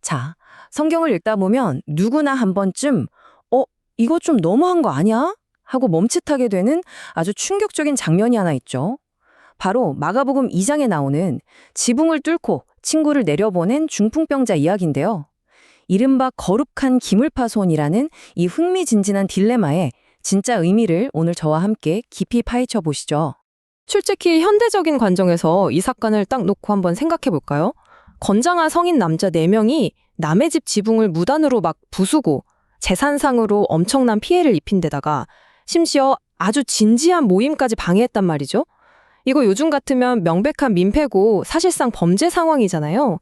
자, 성경을 읽다 보면 누구나 한 번쯤, 어, 이거 좀 너무한 거 아니야? 하고 멈칫하게 되는 아주 충격적인 장면이 하나 있죠. 바로 마가복음 2장에 나오는 지붕을 뚫고 친구를 내려보낸 중풍병자 이야기인데요. 이른바 거룩한 기물파손이라는 이 흥미진진한 딜레마의 진짜 의미를 오늘 저와 함께 깊이 파헤쳐 보시죠. 솔직히 현대적인 관점에서 이 사건을 딱 놓고 한번 생각해 볼까요? 건장한 성인 남자 4명이 남의 집 지붕을 무단으로 막 부수고 재산상으로 엄청난 피해를 입힌 데다가 심지어 아주 진지한 모임까지 방해했단 말이죠. 이거 요즘 같으면 명백한 민폐고 사실상 범죄 상황이잖아요.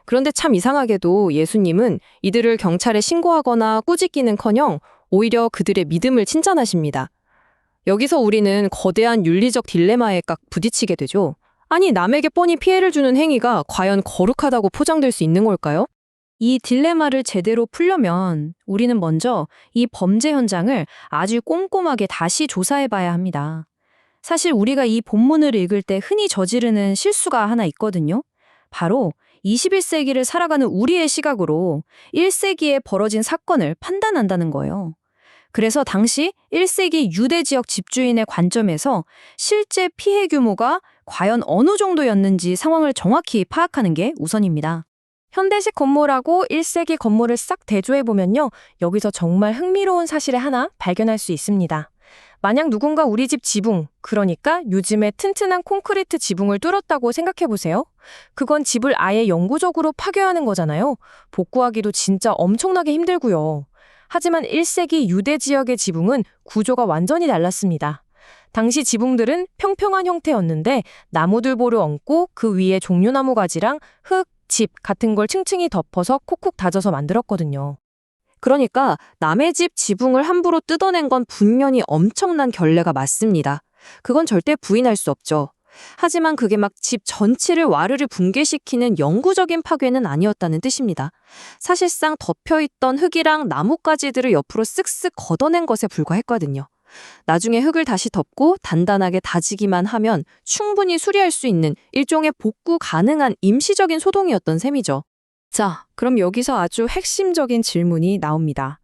그런데 참 이상하게도 예수님은 이들을 경찰에 신고하거나 꾸짖기는커녕 오히려 그들의 믿음을 칭찬하십니다. 여기서 우리는 거대한 윤리적 딜레마에 딱 부딪히게 되죠. 아니, 남에게 뻔히 피해를 주는 행위가 과연 거룩하다고 포장될 수 있는 걸까요? 이 딜레마를 제대로 풀려면 우리는 먼저 이 범죄 현장을 아주 꼼꼼하게 다시 조사해 봐야 합니다. 사실 우리가 이 본문을 읽을 때 흔히 저지르는 실수가 하나 있거든요. 바로 21세기를 살아가는 우리의 시각으로 1세기에 벌어진 사건을 판단한다는 거예요. 그래서 당시 1세기 유대 지역 집주인의 관점에서 실제 피해 규모가 과연 어느 정도였는지 상황을 정확히 파악하는 게 우선입니다. 현대식 건물하고 1세기 건물을 싹 대조해보면요. 여기서 정말 흥미로운 사실을 하나 발견할 수 있습니다. 만약 누군가 우리 집 지붕, 그러니까 요즘의 튼튼한 콘크리트 지붕을 뚫었다고 생각해보세요. 그건 집을 아예 영구적으로 파괴하는 거잖아요. 복구하기도 진짜 엄청나게 힘들고요. 하지만 1세기 유대 지역의 지붕은 구조가 완전히 달랐습니다. 당시 지붕들은 평평한 형태였는데 나무들보를 얹고 그 위에 종려나무 가지랑 흙, 집 같은 걸 층층이 덮어서 콕콕 다져서 만들었거든요. 그러니까 남의 집 지붕을 함부로 뜯어낸 건 분명히 엄청난 결례가 맞습니다. 그건 절대 부인할 수 없죠. 하지만 그게 막 집 전체를 와르르 붕괴시키는 영구적인 파괴는 아니었다는 뜻입니다. 사실상 덮여있던 흙이랑 나뭇가지들을 옆으로 쓱쓱 걷어낸 것에 불과했거든요. 나중에 흙을 다시 덮고 단단하게 다지기만 하면 충분히 수리할 수 있는 일종의 복구 가능한 임시적인 소동이었던 셈이죠. 자, 그럼 여기서 아주 핵심적인 질문이 나옵니다.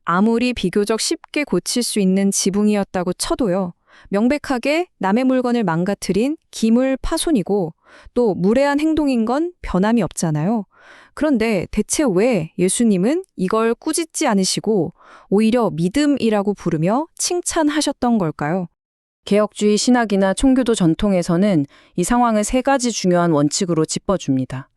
아무리 비교적 쉽게 고칠 수 있는 지붕이었다고 쳐도요. 명백하게 남의 물건을 망가뜨린 기물 파손이고 또 무례한 행동인 건 변함이 없잖아요. 그런데 대체 왜 예수님은 이걸 꾸짖지 않으시고 오히려 믿음이라고 부르며 칭찬하셨던 걸까요? 개혁주의 신학이나 총교도 전통에서는 이 상황을 3가지 중요한 원칙으로 짚어줍니다.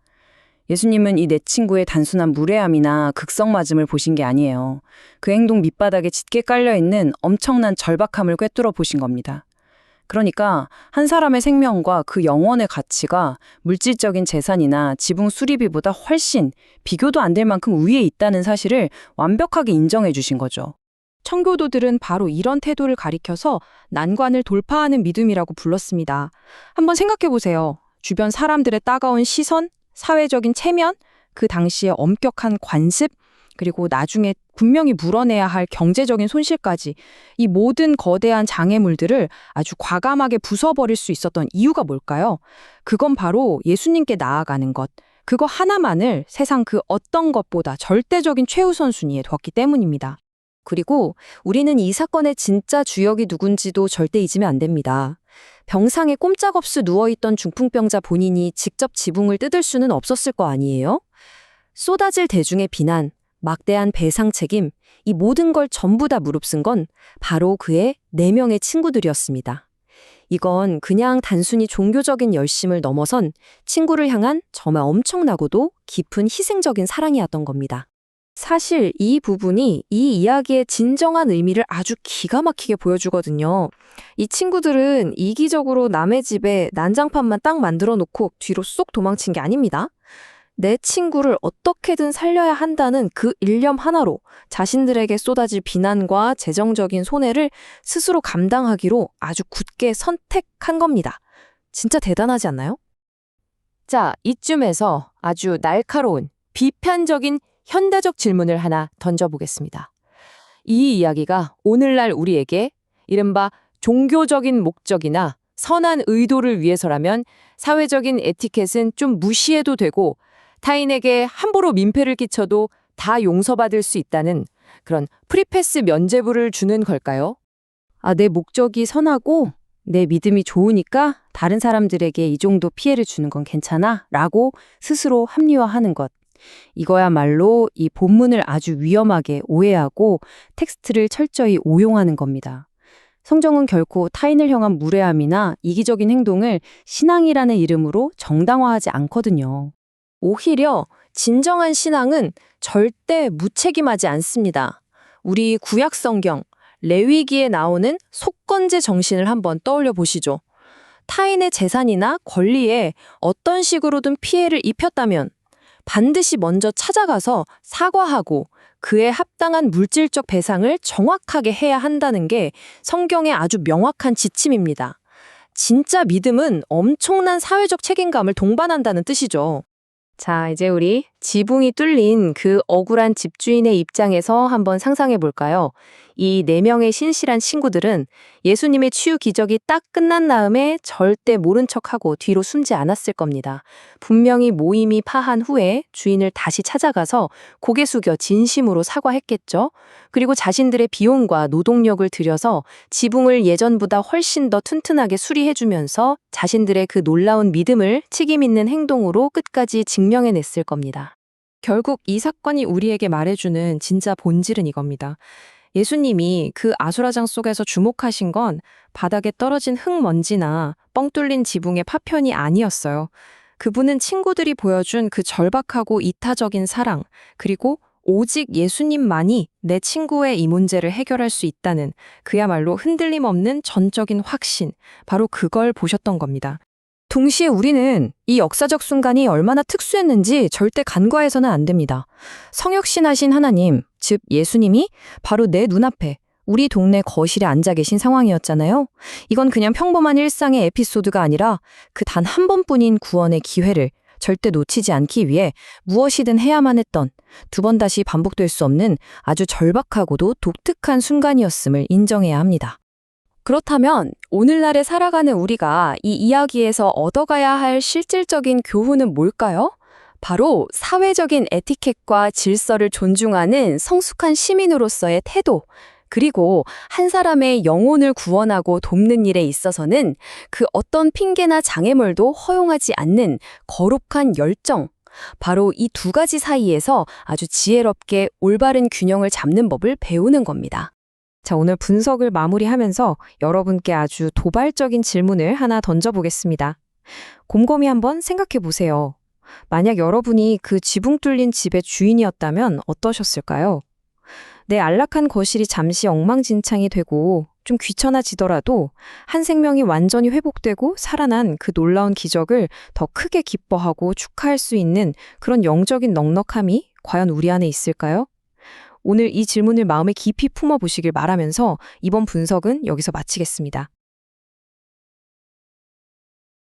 예수님은 이 내 친구의 단순한 무례함이나 극성맞음을 보신 게 아니에요. 그 행동 밑바닥에 짙게 깔려있는 엄청난 절박함을 꿰뚫어 보신 겁니다. 그러니까 한 사람의 생명과 그 영혼의 가치가 물질적인 재산이나 지붕 수리비보다 훨씬 비교도 안 될 만큼 위에 있다는 사실을 완벽하게 인정해 주신 거죠. 청교도들은 바로 이런 태도를 가리켜서 난관을 돌파하는 믿음이라고 불렀습니다. 한번 생각해 보세요. 주변 사람들의 따가운 시선, 사회적인 체면, 그 당시의 엄격한 관습, 그리고 나중에 분명히 물어내야 할 경제적인 손실까지 이 모든 거대한 장애물들을 아주 과감하게 부숴버릴 수 있었던 이유가 뭘까요? 그건 바로 예수님께 나아가는 것, 그거 하나만을 세상 그 어떤 것보다 절대적인 최우선 순위에 뒀기 때문입니다. 그리고 우리는 이 사건의 진짜 주역이 누군지도 절대 잊으면 안 됩니다. 병상에 꼼짝없이 누워있던 중풍병자 본인이 직접 지붕을 뜯을 수는 없었을 거 아니에요? 쏟아질 대중의 비난, 막대한 배상 책임, 이 모든 걸 전부 다 무릅쓴 건 바로 그의 4명의 친구들이었습니다. 이건 그냥 단순히 종교적인 열심을 넘어선 친구를 향한 정말 엄청나고도 깊은 희생적인 사랑이었던 겁니다. 사실 이 부분이 이 이야기의 진정한 의미를 아주 기가 막히게 보여주거든요. 이 친구들은 이기적으로 남의 집에 난장판만 딱 만들어 놓고 뒤로 쏙 도망친 게 아닙니다. 내 친구를 어떻게든 살려야 한다는 그 일념 하나로 자신들에게 쏟아질 비난과 재정적인 손해를 스스로 감당하기로 아주 굳게 선택한 겁니다. 진짜 대단하지 않나요? 자, 이쯤에서 아주 날카로운 비판적인 현대적 질문을 하나 던져보겠습니다. 이 이야기가 오늘날 우리에게 이른바 종교적인 목적이나 선한 의도를 위해서라면 사회적인 에티켓은 좀 무시해도 되고 타인에게 함부로 민폐를 끼쳐도 다 용서받을 수 있다는 그런 프리패스 면죄부를 주는 걸까요? 내 목적이 선하고 내 믿음이 좋으니까 다른 사람들에게 이 정도 피해를 주는 건 괜찮아 라고 스스로 합리화하는 것. 이거야말로 이 본문을 아주 위험하게 오해하고 텍스트를 철저히 오용하는 겁니다. 성경은 결코 타인을 향한 무례함이나 이기적인 행동을 신앙이라는 이름으로 정당화하지 않거든요. 오히려 진정한 신앙은 절대 무책임하지 않습니다. 우리 구약 성경 레위기에 나오는 속건제 정신을 한번 떠올려 보시죠. 타인의 재산이나 권리에 어떤 식으로든 피해를 입혔다면 반드시 먼저 찾아가서 사과하고 그에 합당한 물질적 배상을 정확하게 해야 한다는 게 성경의 아주 명확한 지침입니다. 진짜 믿음은 엄청난 사회적 책임감을 동반한다는 뜻이죠. 자, 이제 우리 지붕이 뚫린 그 억울한 집주인의 입장에서 한번 상상해 볼까요? 이 4명의 신실한 친구들은 예수님의 치유 기적이 딱 끝난 다음에 절대 모른 척하고 뒤로 숨지 않았을 겁니다. 분명히 모임이 파한 후에 주인을 다시 찾아가서 고개 숙여 진심으로 사과했겠죠. 그리고 자신들의 비용과 노동력을 들여서 지붕을 예전보다 훨씬 더 튼튼하게 수리해주면서 자신들의 그 놀라운 믿음을 책임 있는 행동으로 끝까지 증명해냈을 겁니다. 결국 이 사건이 우리에게 말해주는 진짜 본질은 이겁니다. 예수님이 그 아수라장 속에서 주목하신 건 바닥에 떨어진 흙먼지나 뻥 뚫린 지붕의 파편이 아니었어요. 그분은 친구들이 보여준 그 절박하고 이타적인 사랑, 그리고 오직 예수님만이 내 친구의 이 문제를 해결할 수 있다는 그야말로 흔들림 없는 전적인 확신, 바로 그걸 보셨던 겁니다. 동시에 우리는 이 역사적 순간이 얼마나 특수했는지 절대 간과해서는 안 됩니다. 성육신하신 하나님, 즉 예수님이 바로 내 눈앞에 우리 동네 거실에 앉아 계신 상황이었잖아요. 이건 그냥 평범한 일상의 에피소드가 아니라 그 단 한 번뿐인 구원의 기회를 절대 놓치지 않기 위해 무엇이든 해야만 했던, 두 번 다시 반복될 수 없는 아주 절박하고도 독특한 순간이었음을 인정해야 합니다. 그렇다면 오늘날에 살아가는 우리가 이 이야기에서 얻어가야 할 실질적인 교훈은 뭘까요? 바로 사회적인 에티켓과 질서를 존중하는 성숙한 시민으로서의 태도, 그리고 한 사람의 영혼을 구원하고 돕는 일에 있어서는 그 어떤 핑계나 장애물도 허용하지 않는 거룩한 열정, 바로 이 두 가지 사이에서 아주 지혜롭게 올바른 균형을 잡는 법을 배우는 겁니다. 자, 오늘 분석을 마무리하면서 여러분께 아주 도발적인 질문을 하나 던져보겠습니다. 곰곰이 한번 생각해 보세요. 만약 여러분이 그 지붕 뚫린 집의 주인이었다면 어떠셨을까요? 내 안락한 거실이 잠시 엉망진창이 되고 좀 귀찮아지더라도 한 생명이 완전히 회복되고 살아난 그 놀라운 기적을 더 크게 기뻐하고 축하할 수 있는 그런 영적인 넉넉함이 과연 우리 안에 있을까요? 오늘 이 질문을 마음에 깊이 품어보시길 바라면서 이번 분석은 여기서 마치겠습니다.